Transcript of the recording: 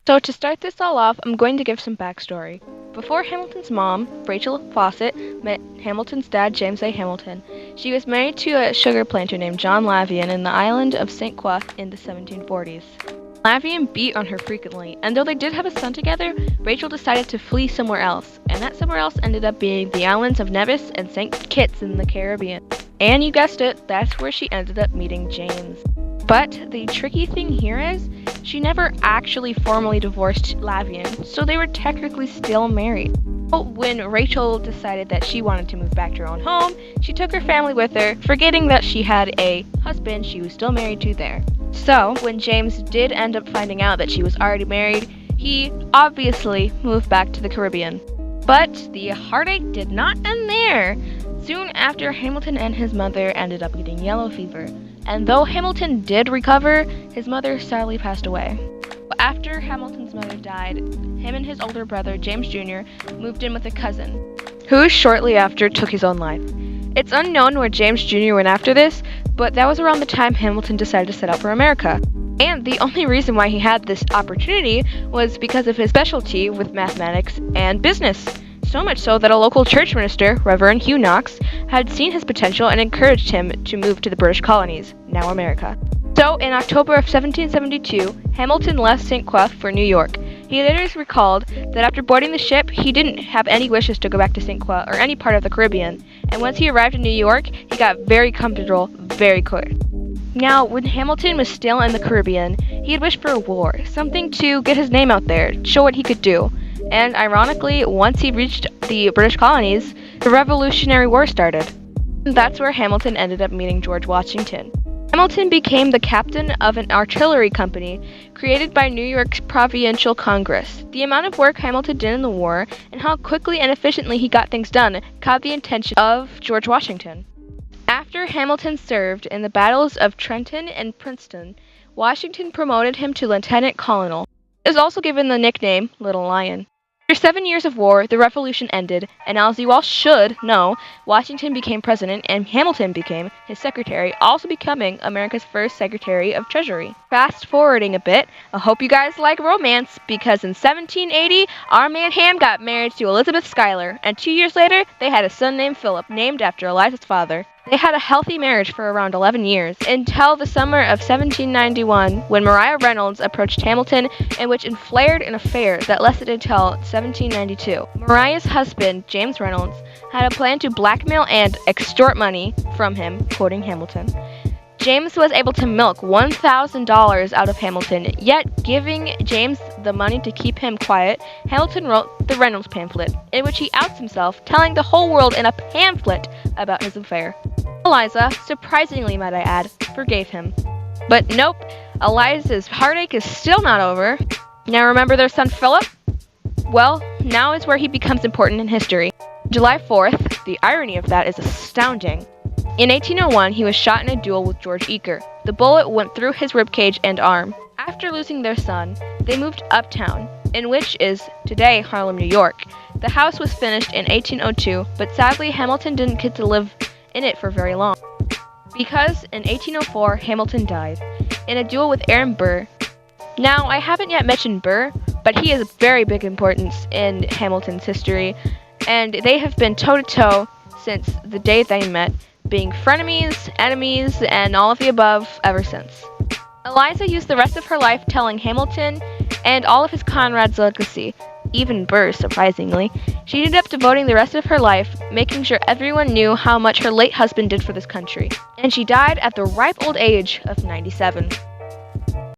So to start this all off, I'm going to give some backstory. Before Hamilton's mom, Rachel Fawcett, met Hamilton's dad, James A. Hamilton, she was married to a sugar planter named John Lavian in the island of St. Croix in the 1740s. Lavian beat on her frequently, and though they did have a son together, Rachel decided to flee somewhere else, and that somewhere else ended up being the islands of Nevis and St. Kitts in the Caribbean. And you guessed it, that's where she ended up meeting James. But the tricky thing here is, she never actually formally divorced Lavian, so they were technically still married. When Rachel decided that she wanted to move back to her own home, she took her family with her, forgetting that she had a husband she was still married to there. So, when James did end up finding out that she was already married, he obviously moved back to the Caribbean. But the heartache did not end there. Soon after, Hamilton and his mother ended up getting yellow fever, and though Hamilton did recover, his mother sadly passed away. After Hamilton's mother died, him and his older brother, James Jr., moved in with a cousin, who shortly after took his own life. It's unknown where James Jr. went after this, but that was around the time Hamilton decided to set out for America. And the only reason why he had this opportunity was because of his specialty with mathematics and business. So much so that a local church minister, Reverend Hugh Knox, had seen his potential and encouraged him to move to the British colonies, now America. So, in October of 1772, Hamilton left St. Croix for New York. He later recalled that after boarding the ship, he didn't have any wishes to go back to St. Croix or any part of the Caribbean, and once he arrived in New York, he got very comfortable very quick. Now, when Hamilton was still in the Caribbean, he had wished for a war, something to get his name out there, show what he could do. And ironically, once he reached the British colonies, the Revolutionary War started. And that's where Hamilton ended up meeting George Washington. Hamilton became the captain of an artillery company created by New York's Provincial Congress. The amount of work Hamilton did in the war and how quickly and efficiently he got things done caught the attention of George Washington. After Hamilton served in the battles of Trenton and Princeton, Washington promoted him to lieutenant colonel. He was also given the nickname Little Lion. After 7 years of war, the Revolution ended, and as you all should know, Washington became president and Hamilton became his secretary, also becoming America's first Secretary of Treasury. Fast forwarding a bit, I hope you guys like romance, because in 1780, our man Ham got married to Elizabeth Schuyler, and 2 years later, they had a son named Philip, named after Eliza's father. They had a healthy marriage for around 11 years, until the summer of 1791, when Maria Reynolds approached Hamilton, in which flared an affair that lasted until 1792. Maria's husband, James Reynolds, had a plan to blackmail and extort money from him, quoting Hamilton. James was able to milk $1,000 out of Hamilton, yet giving James the money to keep him quiet, Hamilton wrote the Reynolds pamphlet, in which he outs himself, telling the whole world in a pamphlet about his affair. Eliza, surprisingly might I add, forgave him. But nope, Eliza's heartache is still not over. Now remember their son Philip? Well, now is where he becomes important in history. July 4th, the irony of that is astounding. In 1801, he was shot in a duel with George Eaker. The bullet went through his ribcage and arm. After losing their son, they moved uptown, in which is today Harlem, New York. The house was finished in 1802, but sadly Hamilton didn't get to live in it for very long, because in 1804 Hamilton died in a duel with Aaron Burr. Now, I haven't yet mentioned Burr, but he is of very big importance in Hamilton's history, and they have been toe-to-toe since the day they met, being frenemies, enemies, and all of the above ever since. Eliza used the rest of her life telling Hamilton and all of his comrades' legacy, even Burr, surprisingly. She ended up devoting the rest of her life making sure everyone knew how much her late husband did for this country. And she died at the ripe old age of 97.